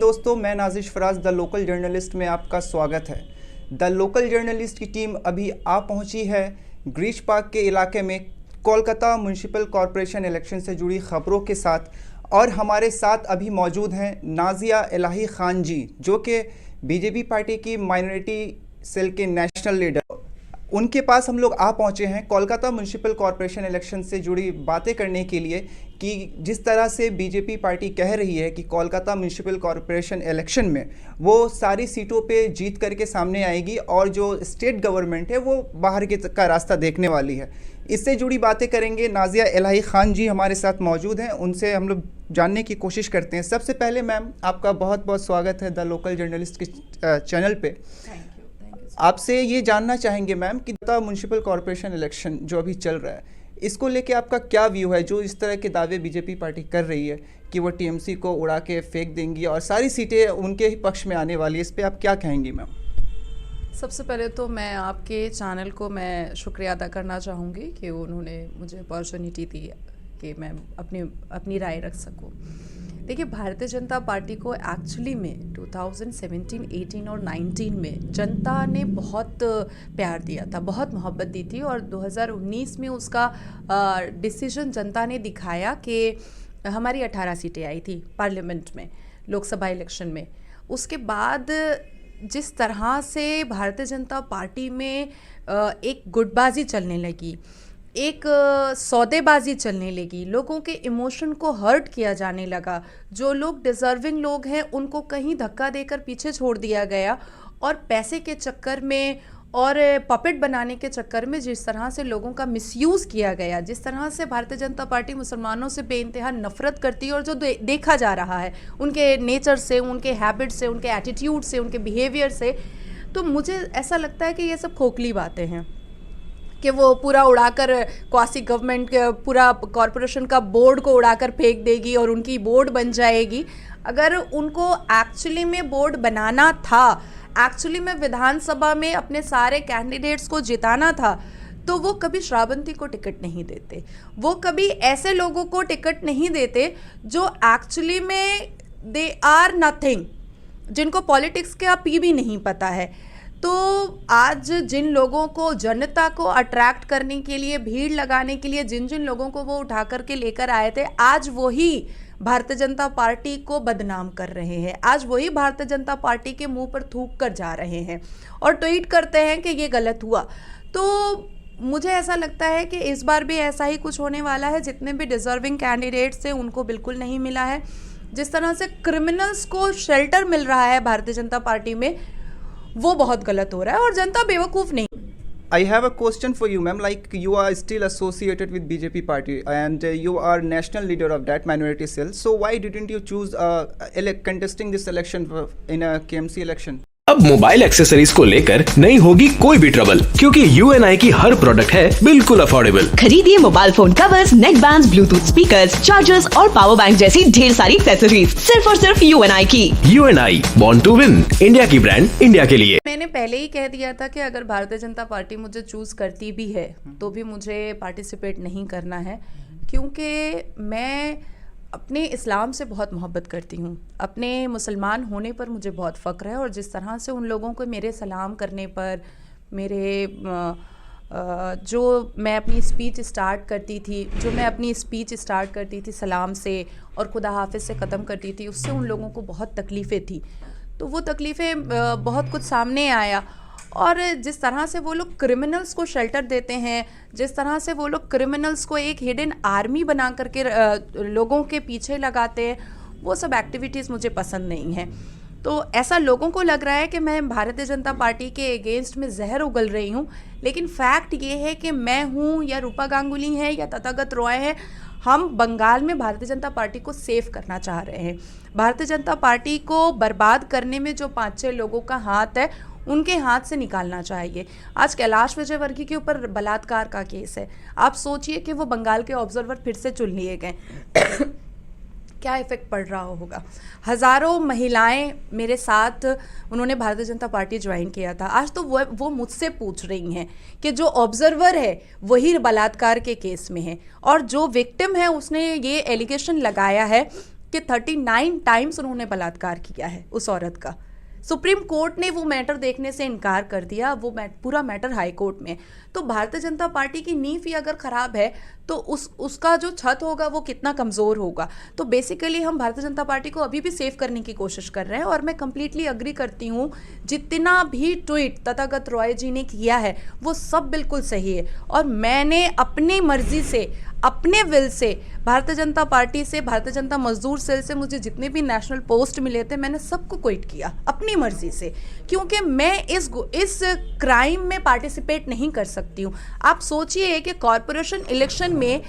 दोस्तों, मैं Nazish Faraz the local journalist में आपका स्वागत है। द लोकल जर्नलिस्ट की टीम अभी आ पहुंची है ग्रीश पार्क के इलाके में कोलकाता म्युनिसिपल कॉरपोरेशन इलेक्शन से जुड़ी खबरों के साथ, और हमारे साथ अभी मौजूद हैं नाजिया इलाही खान जी, जो कि बीजेपी पार्टी की माइनॉरिटी सेल के नेशनल लीडर। उनके पास हम लोग आ पहुंचे हैं कोलकाता म्युनिसिपल कॉरपोरेशन इलेक्शन से जुड़ी बातें करने के लिए कि जिस तरह से बीजेपी पार्टी कह रही है कि कोलकाता म्युनिसिपल कॉरपोरेशन इलेक्शन में वो सारी सीटों पे जीत करके सामने आएगी और जो स्टेट गवर्नमेंट है वो बाहर का रास्ता देखने वाली है। इससे जुड़ी बातें करेंगे। नाजिया इलाही खान जी हमारे साथ मौजूद हैं, उनसे हम लोग जानने की कोशिश करते हैं। सबसे पहले मैम, आपका बहुत बहुत स्वागत है द लोकल जर्नलिस्ट के चैनल पे। आपसे ये जानना चाहेंगे मैम कि म्युनिसिपल कॉरपोरेशन इलेक्शन जो अभी चल रहा है, इसको लेके आपका क्या व्यू है? जो इस तरह के दावे बीजेपी पार्टी कर रही है कि वो टीएमसी को उड़ा के फेंक देंगी और सारी सीटें उनके ही पक्ष में आने वाली है, इस पे आप क्या कहेंगी मैम? सबसे पहले तो मैं आपके चैनल को मैं शुक्रिया अदा करना चाहूँगी कि उन्होंने मुझे अपॉर्चुनिटी दी कि मैं अपनी राय रख सकूँ। देखिए, भारतीय जनता पार्टी को एक्चुअली में 2017, 18 और 19 में जनता ने बहुत प्यार दिया था, बहुत मोहब्बत दी थी, और 2019 में उसका डिसीजन जनता ने दिखाया कि हमारी 18 सीटें आई थी पार्लियामेंट में, लोकसभा इलेक्शन में। उसके बाद जिस तरह से भारतीय जनता पार्टी में एक गुटबाजी चलने लगी, एक सौदेबाजी चलने लगी, लोगों के इमोशन को हर्ट किया जाने लगा, जो लोग डिज़र्विंग लोग हैं उनको कहीं धक्का देकर पीछे छोड़ दिया गया, और पैसे के चक्कर में और पपेट बनाने के चक्कर में जिस तरह से लोगों का मिसयूज़ किया गया, जिस तरह से भारतीय जनता पार्टी मुसलमानों से बेइंतहा नफरत करती है, और जो देखा जा रहा है उनके नेचर से, उनके हैबिट से, उनके एटीट्यूड से, उनके बिहेवियर से, तो मुझे ऐसा लगता है कि ये सब खोखली बातें हैं कि वो पूरा उड़ाकर क्वासी गवर्नमेंट पूरा कॉरपोरेशन का बोर्ड को उड़ाकर फेंक देगी और उनकी बोर्ड बन जाएगी। अगर उनको एक्चुअली में बोर्ड बनाना था, एक्चुअली में विधानसभा में अपने सारे कैंडिडेट्स को जिताना था, तो वो कभी श्रावंती को टिकट नहीं देते, वो कभी ऐसे लोगों को टिकट नहीं देते जो एक्चुअली में दे आर नथिंग, जिनको पॉलिटिक्स का पी भी नहीं पता है। तो आज जिन लोगों को, जनता को अट्रैक्ट करने के लिए, भीड़ लगाने के लिए जिन जिन लोगों को वो उठा करके लेकर आए थे, आज वही भारतीय जनता पार्टी को बदनाम कर रहे हैं, आज वही भारतीय जनता पार्टी के मुंह पर थूक कर जा रहे हैं और ट्वीट करते हैं कि ये गलत हुआ। तो मुझे ऐसा लगता है कि इस बार भी ऐसा ही कुछ होने वाला है। जितने भी डिजर्विंग कैंडिडेट्स थे उनको बिल्कुल नहीं मिला है। जिस तरह से क्रिमिनल्स को शेल्टर मिल रहा है भारतीय जनता पार्टी में, वो बहुत गलत हो रहा है, और जनता बेवकूफ़ नहीं। I have a question for you, ma'am. Like, you are still associated with BJP party and you are national leader of that minority cell. So why didn't you choose contesting this election in a KMC election? अब mobile accessories को लेकर नहीं होगी कोई भी trouble, क्योंकि UNI की हर product है बिल्कुल अफोर्डेबल। खरीदिए मोबाइल फोन कवर्स, नेक बैंड्स, ब्लूटूथ स्पीकर्स, चार्जर्स और पावर बैंक जैसी ढेर सारी एक्सेसरीज सिर्फ और सिर्फ UNI की। UNI, born to win, India की ब्रांड, इंडिया के लिए। मैंने पहले ही कह दिया था कि अगर भारतीय जनता पार्टी मुझे चूज करती भी है तो भी मुझे पार्टिसिपेट नहीं करना है, क्योंकि मैं अपने इस्लाम से बहुत मोहब्बत करती हूँ, अपने मुसलमान होने पर मुझे बहुत फ़ख्र है, और जिस तरह से उन लोगों को मेरे सलाम करने पर, मेरे जो मैं अपनी स्पीच स्टार्ट करती थी सलाम से और खुदा हाफिज़ से ख़त्म करती थी, उससे उन लोगों को बहुत तकलीफ़ें थी। तो वो तकलीफ़ें बहुत कुछ सामने आया, और जिस तरह से वो लोग क्रिमिनल्स को शेल्टर देते हैं, जिस तरह से वो लोग क्रिमिनल्स को एक हिडन आर्मी बना करके लोगों के पीछे लगाते हैं, वो सब एक्टिविटीज़ मुझे पसंद नहीं हैं। तो ऐसा लोगों को लग रहा है कि मैं भारतीय जनता पार्टी के अगेंस्ट में जहर उगल रही हूँ, लेकिन फैक्ट ये है कि मैं हूँ या रूपा गांगुली हैं या तथागत रॉय हैं, हम बंगाल में भारतीय जनता पार्टी को सेव करना चाह रहे हैं। भारतीय जनता पार्टी को बर्बाद करने में जो 5-6 लोगों का हाथ है, उनके हाथ से निकालना चाहिए। आज कैलाश विजयवर्गीय के ऊपर बलात्कार का केस है, आप सोचिए कि वो बंगाल के ऑब्जर्वर फिर से चुन लिए गए क्या इफ़ेक्ट पड़ रहा होगा। हज़ारों महिलाएं मेरे साथ, उन्होंने भारतीय जनता पार्टी ज्वाइन किया था, आज तो वो मुझसे पूछ रही हैं कि जो ऑब्जर्वर है वही बलात्कार के केस में है, और जो विक्टिम है उसने ये एलिगेशन लगाया है कि 39 टाइम्स उन्होंने बलात्कार किया है उस औरत का। सुप्रीम कोर्ट ने वो मैटर देखने से इनकार कर दिया, वो पूरा मैटर हाई कोर्ट में। तो भारतीय जनता पार्टी की नींव ही अगर खराब है तो उसका जो छत होगा वो कितना कमज़ोर होगा। तो बेसिकली हम भारतीय जनता पार्टी को अभी भी सेव करने की कोशिश कर रहे हैं, और मैं कंप्लीटली अग्री करती हूँ, जितना भी ट्वीट तथागत रॉय जी ने किया है वो सब बिल्कुल सही है। और मैंने अपनी मर्जी से, अपने will say, Bharatiya Janata party से, भारतीय जनता मजदूर सेल से मुझे जितने भी नेशनल पोस्ट मिले थे मैंने सबको क्विट किया अपनी मर्जी से, क्योंकि मैं इस क्राइम में पार्टिसिपेट नहीं कर सकती हूँ। आप सोचिए कि कॉरपोरेशन इलेक्शन में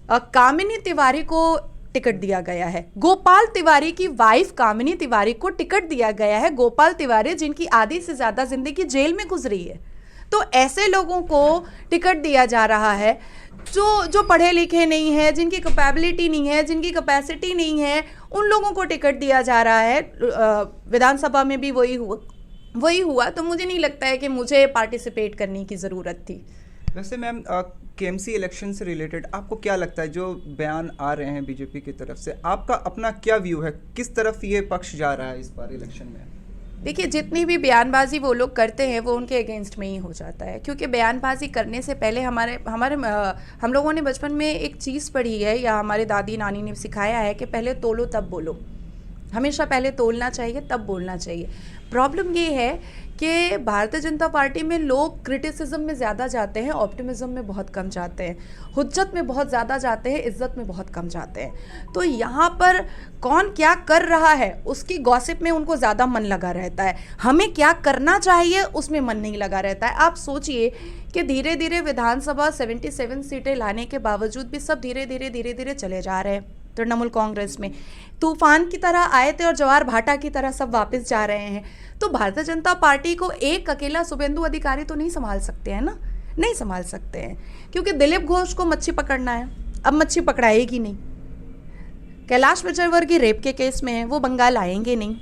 कामिनी तिवारी को टिकट दिया गया है, गोपाल तिवारी की वाइफ कामिनी तिवारी को टिकट दिया गया है, गोपाल तिवारी जिनकी आधी से ज़्यादा जिंदगी जेल में गुजरी है। तो ऐसे लोगों को टिकट दिया जा रहा है जो पढ़े लिखे नहीं है, जिनकी कैपेबिलिटी नहीं है, जिनकी कैपेसिटी नहीं है, उन लोगों को टिकट दिया जा रहा है। विधानसभा में भी वही हुआ। तो मुझे नहीं लगता है कि मुझे पार्टिसिपेट करने की ज़रूरत थी। वैसे मैम, केएमसी इलेक्शन से रिलेटेड आपको क्या लगता है, जो बयान आ रहे हैं बीजेपी की तरफ से, आपका अपना क्या व्यू है, किस तरफ ये पक्ष जा रहा है इस बार इलेक्शन में? देखिए, जितनी भी बयानबाजी वो लोग करते हैं वो उनके अगेंस्ट में ही हो जाता है, क्योंकि बयानबाजी करने से पहले हम लोगों ने बचपन में एक चीज़ पढ़ी है, या हमारे दादी नानी ने सिखाया है कि पहले तोलो तब बोलो। हमेशा पहले तोलना चाहिए तब बोलना चाहिए। प्रॉब्लम ये है कि भारतीय जनता पार्टी में लोग क्रिटिसिज्म में ज़्यादा जाते हैं, ऑप्टिमिज्म में बहुत कम जाते हैं, हुज्जत में बहुत ज़्यादा जाते हैं, इज्जत में बहुत कम जाते हैं। तो यहाँ पर कौन क्या कर रहा है उसकी गॉसिप में उनको ज़्यादा मन लगा रहता है, हमें क्या करना चाहिए उसमें मन नहीं लगा रहता है। आप सोचिए कि धीरे धीरे विधानसभा 77 सीटें लाने के बावजूद भी सब धीरे धीरे चले जा रहे हैं तृणमूल कांग्रेस में। तूफान की तरह आए थे और ज्वार भाटा की तरह सब वापस जा रहे हैं। तो भारतीय जनता पार्टी को एक अकेला शुभेंदु अधिकारी तो नहीं संभाल सकते हैं ना, नहीं संभाल सकते हैं, क्योंकि दिलीप घोष को मच्छी पकड़ना है, अब मच्छी पकड़ाएगी नहीं। कैलाश विजयवर्गीय रेप के केस में है, वो बंगाल आएंगे नहीं।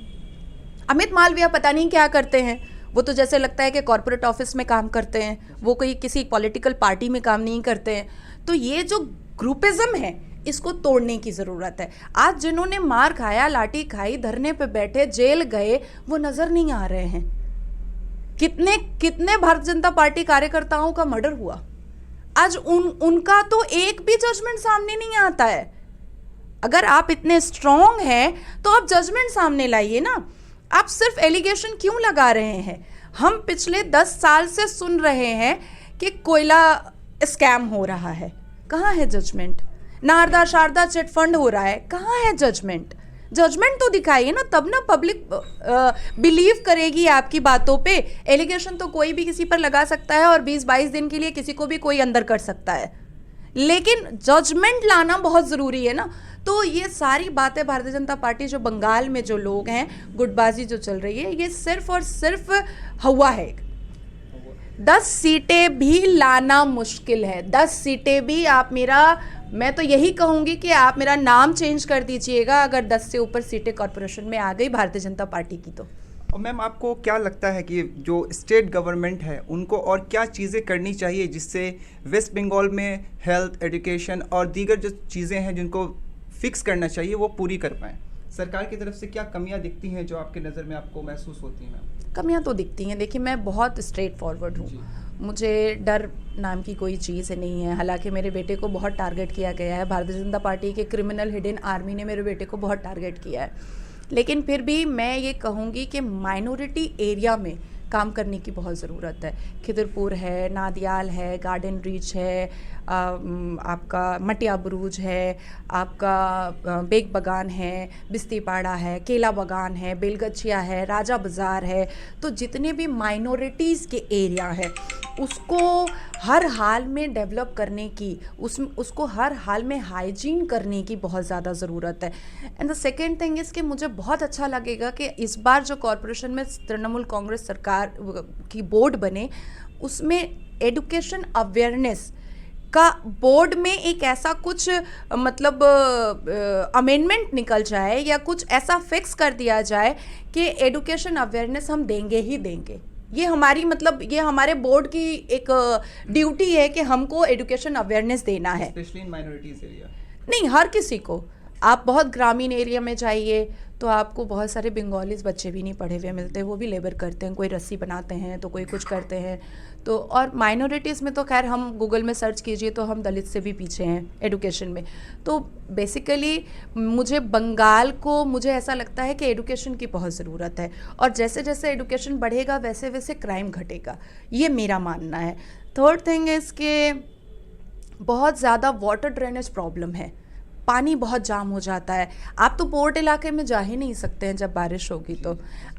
अमित मालविया पता नहीं क्या करते हैं, वो तो जैसे लगता है कि कॉर्पोरेट ऑफिस में काम करते हैं, वो कोई किसी पॉलिटिकल पार्टी में काम नहीं करते हैं। तो ये जो ग्रुपिज्म है इसको तोड़ने की ज़रूरत है। आज जिन्होंने मार खाया, लाठी खाई, धरने पे बैठे, जेल गए, वो नज़र नहीं आ रहे हैं। कितने भारतीय जनता पार्टी कार्यकर्ताओं का मर्डर हुआ, आज उनका तो एक भी जजमेंट सामने नहीं आता है। अगर आप इतने स्ट्रॉन्ग हैं तो आप जजमेंट सामने लाइए ना, आप सिर्फ एलिगेशन क्यों लगा रहे हैं? हम पिछले 10 साल से सुन रहे हैं कि कोयला स्कैम हो रहा है, कहाँ है judgement? Narada Saradha chit fund हो रहा है, कहाँ है जजमेंट? जजमेंट तो दिखाइए ना, तब ना पब्लिक बिलीव करेगी आपकी बातों पे। एलिगेशन तो कोई भी किसी पर लगा सकता है और 20-22 दिन के लिए किसी को भी कोई अंदर कर सकता है, लेकिन जजमेंट लाना बहुत ज़रूरी है ना। तो ये सारी बातें भारतीय जनता पार्टी, जो बंगाल में जो लोग हैं, गुटबाजी जो चल रही है, ये सिर्फ और सिर्फ हवा है। 10 सीटें भी लाना मुश्किल है, 10 सीटें भी मैं तो यही कहूँगी कि आप मेरा नाम चेंज कर दीजिएगा अगर 10 से ऊपर सीटें कॉर्पोरेशन में आ गई भारतीय जनता पार्टी की तो। और मैम, आपको क्या लगता है कि जो स्टेट गवर्नमेंट है उनको और क्या चीज़ें करनी चाहिए जिससे वेस्ट बंगाल में हेल्थ, एजुकेशन और दीगर जो चीज़ें हैं जिनको फिक्स करना चाहिए वो पूरी कर पाएँ? सरकार की तरफ से क्या कमियां दिखती हैं जो आपके नज़र में आपको महसूस होती हैं? कमियां तो दिखती हैं। देखिए, मैं बहुत स्ट्रेट फॉरवर्ड हूँ, मुझे डर नाम की कोई चीज़ नहीं है। हालांकि मेरे बेटे को बहुत टारगेट किया गया है, भारतीय जनता पार्टी के क्रिमिनल हिडन आर्मी ने मेरे बेटे को बहुत टारगेट किया है, लेकिन फिर भी मैं ये कहूँगी कि माइनॉरिटी एरिया में काम करने की बहुत ज़रूरत है। खिदरपुर है, नादियाल है, गार्डन रीच है, आपका मटिया बुरूज है, आपका बेग बगान है, बिस्तीपाड़ा है, केला बगान है, बेलगछिया है, राजा बाज़ार है। तो जितने भी माइनॉरिटीज़ के एरिया है उसको हर हाल में डेवलप करने की, उसको हर हाल में हाइजीन करने की बहुत ज़्यादा ज़रूरत है। And the second thing is कि मुझे बहुत अच्छा लगेगा कि इस बार जो कॉरपोरेशन में तृणमूल कांग्रेस सरकार की बोर्ड बने, उसमें एडुकेशन अवेयरनेस का बोर्ड में एक ऐसा कुछ मतलब अमेंडमेंट निकल जाए या कुछ ऐसा फिक्स कर दिया जाए कि एडुकेशन अवेयरनेस हम देंगे ही देंगे। ये हमारे बोर्ड की एक ड्यूटी है कि हमको एडुकेशन अवेयरनेस देना है, स्पेशली इन माइनॉरिटीज एरिया। नहीं, हर किसी को। आप बहुत ग्रामीण एरिया में जाइए तो आपको बहुत सारे बंगालीज बच्चे भी नहीं पढ़े हुए मिलते, वो भी लेबर करते हैं, कोई रस्सी बनाते हैं तो कोई कुछ करते हैं। तो और माइनॉरिटीज़ में तो खैर हम गूगल में सर्च कीजिए तो हम दलित से भी पीछे हैं एडुकेशन में। तो बेसिकली मुझे ऐसा लगता है कि एडुकेशन की बहुत ज़रूरत है, और जैसे जैसे एडुकेशन बढ़ेगा वैसे वैसे क्राइम घटेगा, ये मेरा मानना है। थर्ड थिंग इज़ कि बहुत ज़्यादा वाटर ड्रेनेज प्रॉब्लम है, पानी बहुत जाम हो जाता है। आप तो पोर्ट इलाके में जा ही नहीं सकते हैं, जब बारिश होगी तो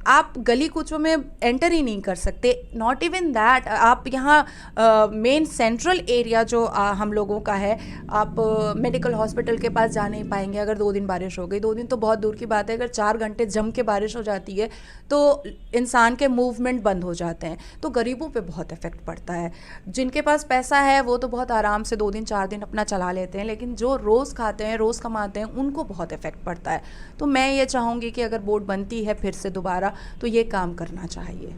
आप गली कूचों में एंटर ही नहीं कर सकते। नॉट इवन दैट, आप यहाँ मेन सेंट्रल एरिया जो हम लोगों का है, आप मेडिकल हॉस्पिटल के पास जा नहीं पाएंगे अगर 2 दिन बारिश हो गई। 2 दिन तो बहुत दूर की बात है, अगर 4 घंटे जम के बारिश हो जाती है तो इंसान के मूवमेंट बंद हो जाते हैं। तो गरीबों पे बहुत इफेक्ट पड़ता है। जिनके पास पैसा है वो तो बहुत आराम से 2 दिन 4 दिन अपना चला लेते हैं, लेकिन जो रोज़ खाते हैं, रोज़ कमाते हैं, उनको बहुत इफेक्ट पड़ता है। तो मैं ये चाहूँगी कि अगर बोर्ड बनती है फिर से दोबारा तो ये काम करना चाहिए।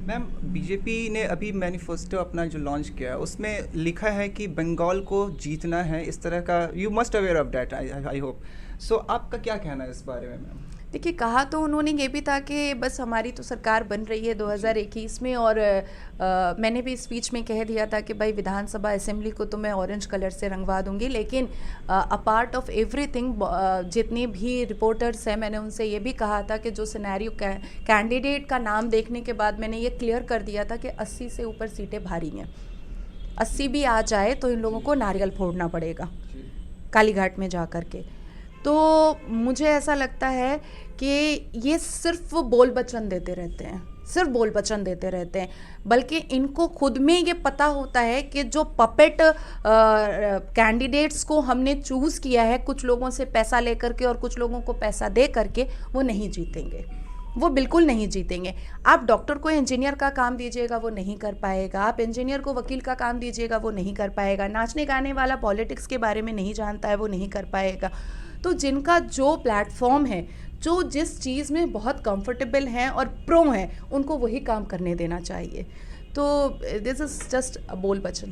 मैम, बीजेपी ने अभी मैनिफेस्टो अपना जो लॉन्च किया है उसमें लिखा है कि बंगाल को जीतना है, इस तरह का। You must aware of that, I hope so. आपका क्या कहना है इस बारे में मैम? देखिए, कहा तो उन्होंने ये भी था कि बस हमारी तो सरकार बन रही है 2021 में, और मैंने भी स्पीच में कह दिया था कि भाई विधानसभा असेंबली को तो मैं ऑरेंज कलर से रंगवा दूंगी, लेकिन अपार्ट ऑफ एवरीथिंग जितने भी रिपोर्टर्स हैं, मैंने उनसे ये भी कहा था कि जो सिनेरियो कैंडिडेट का नाम देखने के बाद मैंने ये क्लियर कर दिया था कि 80 से ऊपर सीटें भारी हैं। 80 भी आ जाए तो इन लोगों को नारियल फोड़ना पड़ेगा कालीघाट में जा कर के। तो मुझे ऐसा लगता है कि ये सिर्फ बोल वचन देते रहते हैं, सिर्फ बोल वचन देते रहते हैं, बल्कि इनको खुद में ये पता होता है कि जो पपेट कैंडिडेट्स को हमने चूज़ किया है, कुछ लोगों से पैसा लेकर के और कुछ लोगों को पैसा दे करके, वो नहीं जीतेंगे, वो बिल्कुल नहीं जीतेंगे। आप डॉक्टर को इंजीनियर का काम दीजिएगा वो नहीं कर पाएगा, आप इंजीनियर को वकील का काम दीजिएगा वो नहीं कर पाएगा, नाचने गाने वाला पॉलिटिक्स के बारे में नहीं जानता है वो नहीं कर पाएगा। तो जिनका जो प्लेटफॉर्म है, जो जिस चीज़ में बहुत कंफर्टेबल हैं और प्रो हैं, उनको वही काम करने देना चाहिए। तो दिस इज़ जस्ट अ बोल बचन।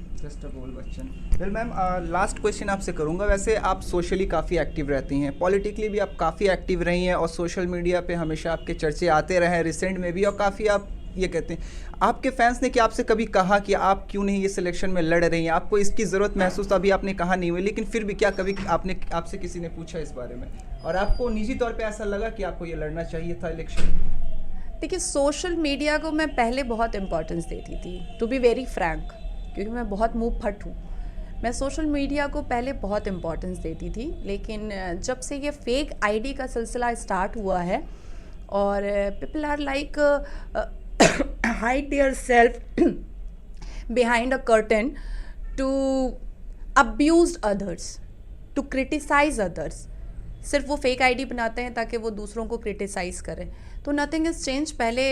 वेल मैम, लास्ट क्वेश्चन आपसे करूंगा। वैसे आप सोशली काफ़ी एक्टिव रहती हैं, पॉलिटिकली भी आप काफ़ी एक्टिव रही हैं, और सोशल मीडिया पे हमेशा आपके चर्चे आते रहे हैं, रिसेंट में भी, और काफ़ी आप ये कहते हैं। आपके फैंस ने क्या आपसे कभी कहा कि आप क्यों नहीं ये सिलेक्शन में लड़ रही हैं, आपको इसकी ज़रूरत महसूस अभी आपने कहा नहीं हुई, लेकिन फिर भी क्या कभी आपसे किसी ने पूछा इस बारे में, और आपको निजी तौर पे ऐसा लगा कि आपको ये लड़ना चाहिए था इलेक्शन? देखिए, सोशल मीडिया को मैं पहले बहुत इम्पोर्टेंस देती थी, टू बी वेरी फ्रैंक, क्योंकि मैं बहुत मुँह फट हूँ। मैं सोशल मीडिया को पहले बहुत इम्पोर्टेंस देती थी, लेकिन जब से ये फेक आईडी का सिलसिला स्टार्ट हुआ है और people are like hide their self behind a curtain to abuse others, to criticize others. सिर्फ वो फेक आईडी बनाते हैं ताकि वो दूसरों को क्रिटिसाइज़ करें। तो नथिंग इज़ चेंज। पहले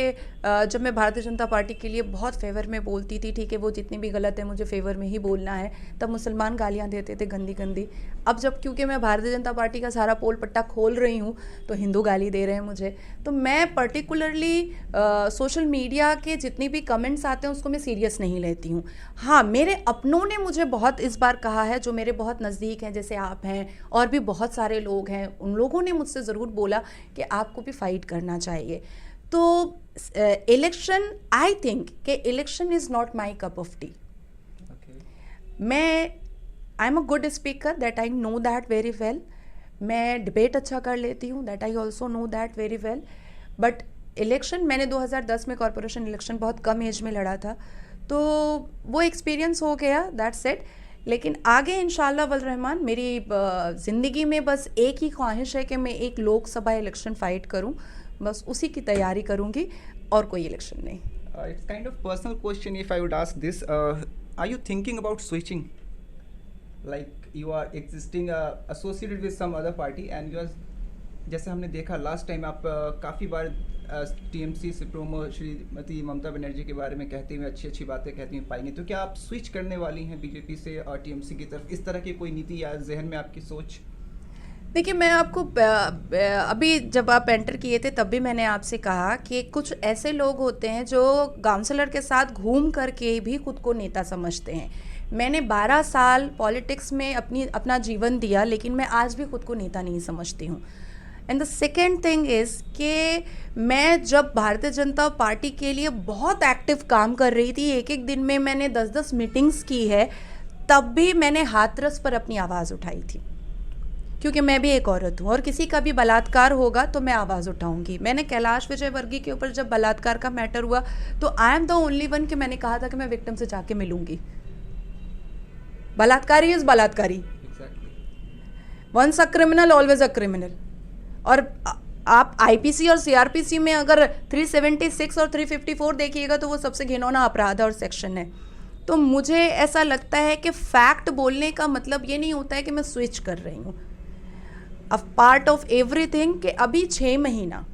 जब मैं भारतीय जनता पार्टी के लिए बहुत फेवर में बोलती थी, ठीक है वो जितनी भी गलत है मुझे फेवर में ही बोलना है, तब मुसलमान गालियाँ देते थे गंदी गंदी। अब जब क्योंकि मैं भारतीय जनता पार्टी का सारा पोल पट्टा खोल रही हूँ तो हिंदू गाली दे रहे हैं मुझे। तो मैं पर्टिकुलरली सोशल मीडिया के जितने भी कमेंट्स आते हैं उसको मैं सीरियस नहीं लेती हूँ। हाँ, मेरे अपनों ने मुझे बहुत इस बार कहा है, जो मेरे बहुत नज़दीक हैं, जैसे आप हैं और भी बहुत सारे लोग हैं, उन लोगों ने मुझसे ज़रूर बोला कि आपको भी फाइट करना चाहिए। तो इलेक्शन, आई थिंक कि election is not my cup of T. I am a good speaker, that I know that very well. मैं डिबेट अच्छा कर लेती हूँ, that I also know that very well. But election मैंने 2010 में corporation election बहुत कम as में लड़ा था, तो वो एक्सपीरियंस हो गया, दैट्स इट। लेकिन आगे इंशाल्लाह वल रहमान मेरी ज़िंदगी में बस एक ही ख्वाहिश है कि मैं एक लोकसभा इलेक्शन फ़ाइट करूं, बस उसी की तैयारी करूंगी और कोई इलेक्शन नहीं। It's kind of personal question if I would ask this, are you thinking about switching, like you are existing associated with some other party and you are, जैसे हमने देखा लास्ट टाइम आप काफ़ी बार टीएमसी से प्रोमो श्रीमती ममता बनर्जी के बारे में कहते हुए अच्छी अच्छी बातें कहती हुई पाएंगे, तो क्या आप स्विच करने वाली हैं बीजेपी से और टीएमसी की तरफ? इस तरह की कोई नीति या जहन में आपकी सोच? देखिए, मैं आपको अभी जब आप एंटर किए थे तब भी मैंने आपसे कहा कि कुछ ऐसे लोग होते हैं जो काउंसलर के साथ घूम करके भी खुद को नेता समझते हैं। मैंने 12 साल पॉलिटिक्स में अपना जीवन दिया, लेकिन मैं आज भी खुद को नेता नहीं समझती हूँ। And the second thing is कि मैं जब भारतीय जनता पार्टी के लिए बहुत एक्टिव काम कर रही थी, एक एक दिन में मैंने 10-10 मीटिंग्स की है, तब भी मैंने हाथरस पर अपनी आवाज़ उठाई थी, क्योंकि मैं भी एक औरत हूँ और किसी का भी बलात्कार होगा तो मैं आवाज़ उठाऊंगी। मैंने कैलाश विजयवर्गीय के ऊपर जब बलात्कार का मैटर हुआ तो I am the only one कि मैंने कहा था कि मैं विक्टिम से जाके मिलूंगी। बलात्कारी इज बलात्कारी, once a criminal always a criminal. और आप आईपीसी और सीआरपीसी में अगर 376 और 354 देखिएगा तो वो सबसे घिनौना अपराध और सेक्शन है। तो मुझे ऐसा लगता है कि फैक्ट बोलने का मतलब ये नहीं होता है कि मैं स्विच कर रही हूँ। अ पार्ट ऑफ एवरीथिंग कि अभी 6 महीना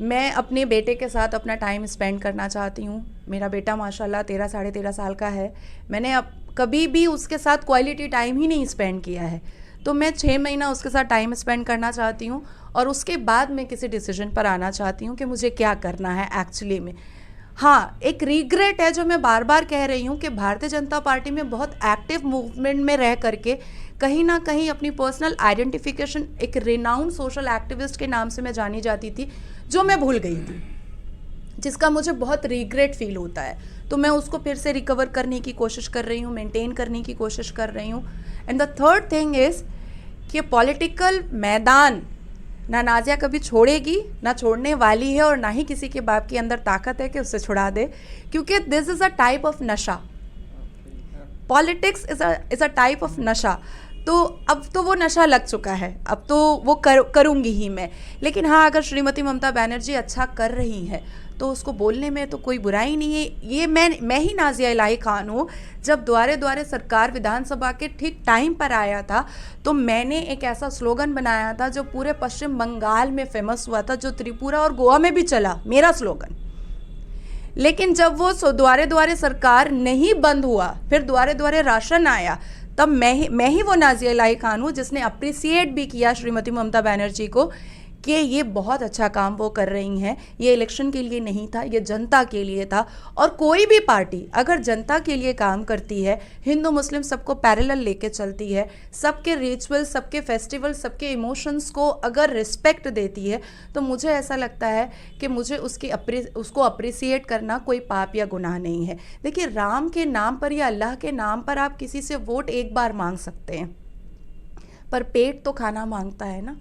मैं अपने बेटे के साथ अपना टाइम स्पेंड करना चाहती हूँ। मेरा बेटा माशाल्लाह 13 साढ़े 13 साल का है। मैंने अब कभी भी उसके साथ क्वालिटी टाइम ही नहीं स्पेंड किया है, तो मैं 6 महीना उसके साथ टाइम स्पेंड करना चाहती हूँ और उसके बाद मैं किसी डिसीजन पर आना चाहती हूँ कि मुझे क्या करना है एक्चुअली में। हाँ, एक रिग्रेट है जो मैं बार बार कह रही हूँ कि भारतीय जनता पार्टी में बहुत एक्टिव मूवमेंट में रह करके कहीं ना कहीं अपनी पर्सनल आइडेंटिफिकेशन एक रिनाउंड सोशल एक्टिविस्ट के नाम से मैं जानी जाती थी, जो मैं भूल गई थी, जिसका मुझे बहुत रिग्रेट फील होता है। तो मैं उसको फिर से रिकवर करने की कोशिश कर रही हूँ, मेंटेन करने की कोशिश कर रही हूँ। And the third thing is कि पॉलिटिकल मैदान ना नाजिया कभी छोड़ेगी, ना छोड़ने वाली है, और ना ही किसी के बाप के अंदर ताकत है कि उससे छुड़ा दे, क्योंकि this is a type of नशा। Politics is a type of नशा। तो अब तो वो नशा लग चुका है, अब तो वो करूँगी ही मैं। लेकिन हाँ, अगर श्रीमती ममता बनर्जी अच्छा कर रही है तो उसको बोलने में तो कोई बुराई नहीं है। ये मैं ही नाजिया इलाही खान हूँ। जब द्वारे द्वारे सरकार विधानसभा के ठीक टाइम पर आया था तो मैंने एक ऐसा स्लोगन बनाया था जो पूरे पश्चिम बंगाल में फेमस हुआ था, जो त्रिपुरा और गोवा में भी चला, मेरा स्लोगन। लेकिन जब वो द्वारे द्वारे सरकार नहीं बंद हुआ, फिर द्वारे द्वारे राशन आया, तब मैं ही वो नाजिया इलाही खान हूँ जिसने अप्रिसिएट भी किया श्रीमती ममता बनर्जी को कि ये बहुत अच्छा काम वो कर रही हैं। ये इलेक्शन के लिए नहीं था, ये जनता के लिए था। और कोई भी पार्टी अगर जनता के लिए काम करती है, हिंदू मुस्लिम सबको पैरेलल लेके चलती है, सबके रिचुअल, सबके फेस्टिवल, सबके इमोशंस को अगर रिस्पेक्ट देती है, तो मुझे ऐसा लगता है कि मुझे उसको अप्रिसिएट करना कोई पाप या गुनाह नहीं है। देखिए, राम के नाम पर या अल्लाह के नाम पर आप किसी से वोट एक बार मांग सकते हैं, पर पेट तो खाना मांगता है ना।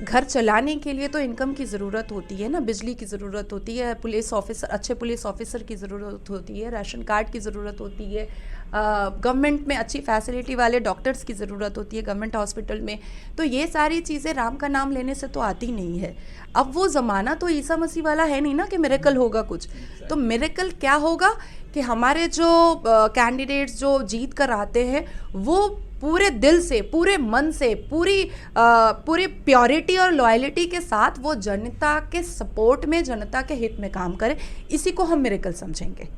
घर चलाने के लिए तो इनकम की ज़रूरत होती है ना, बिजली की ज़रूरत होती है, पुलिस ऑफिसर, अच्छे पुलिस ऑफिसर की ज़रूरत होती है, राशन कार्ड की ज़रूरत होती है, गवर्नमेंट में अच्छी फैसिलिटी वाले डॉक्टर्स की ज़रूरत होती है गवर्नमेंट हॉस्पिटल में। तो ये सारी चीज़ें राम का नाम लेने से तो आती नहीं है। अब वो ज़माना तो ईसा मसीह वाला है नहीं ना कि मिरेकल होगा कुछ। तो मिरेकल क्या होगा कि हमारे जो कैंडिडेट्स जो जीत कर आते हैं वो पूरे दिल से, पूरे मन से, पूरी प्योरिटी और लॉयल्टी के साथ वो जनता के सपोर्ट में, जनता के हित में काम करें। इसी को हम मिरेकल समझेंगे।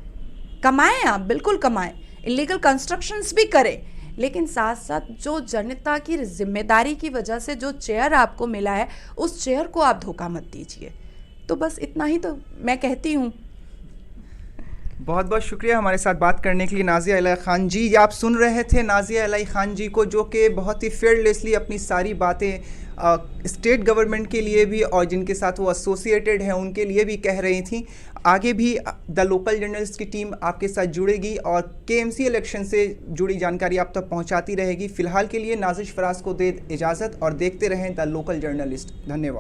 कमाएं, आप बिल्कुल कमाएं, इलीगल कंस्ट्रक्शंस भी करें, लेकिन साथ साथ जो जनता की जिम्मेदारी की वजह से जो चेयर आपको मिला है, उस चेयर को आप धोखा मत दीजिए। तो बस इतना ही तो मैं कहती हूँ। बहुत बहुत शुक्रिया हमारे साथ बात करने के लिए नाजिया इलाही खान जी। आप सुन रहे थे नाजिया इलाही खान जी को, जो कि बहुत ही फेयरलेसली अपनी सारी बातें स्टेट गवर्नमेंट के लिए भी और जिनके साथ वो एसोसिएटेड हैं उनके लिए भी कह रही थी। आगे भी द लोकल जर्नलिस्ट की टीम आपके साथ जुड़ेगी और केएमसी इलेक्शन से जुड़ी जानकारी आप तक पहुंचाती रहेगी। फिलहाल के लिए नाजिश फराज को दे इजाज़त और देखते रहें द लोकल जर्नलिस्ट। धन्यवाद।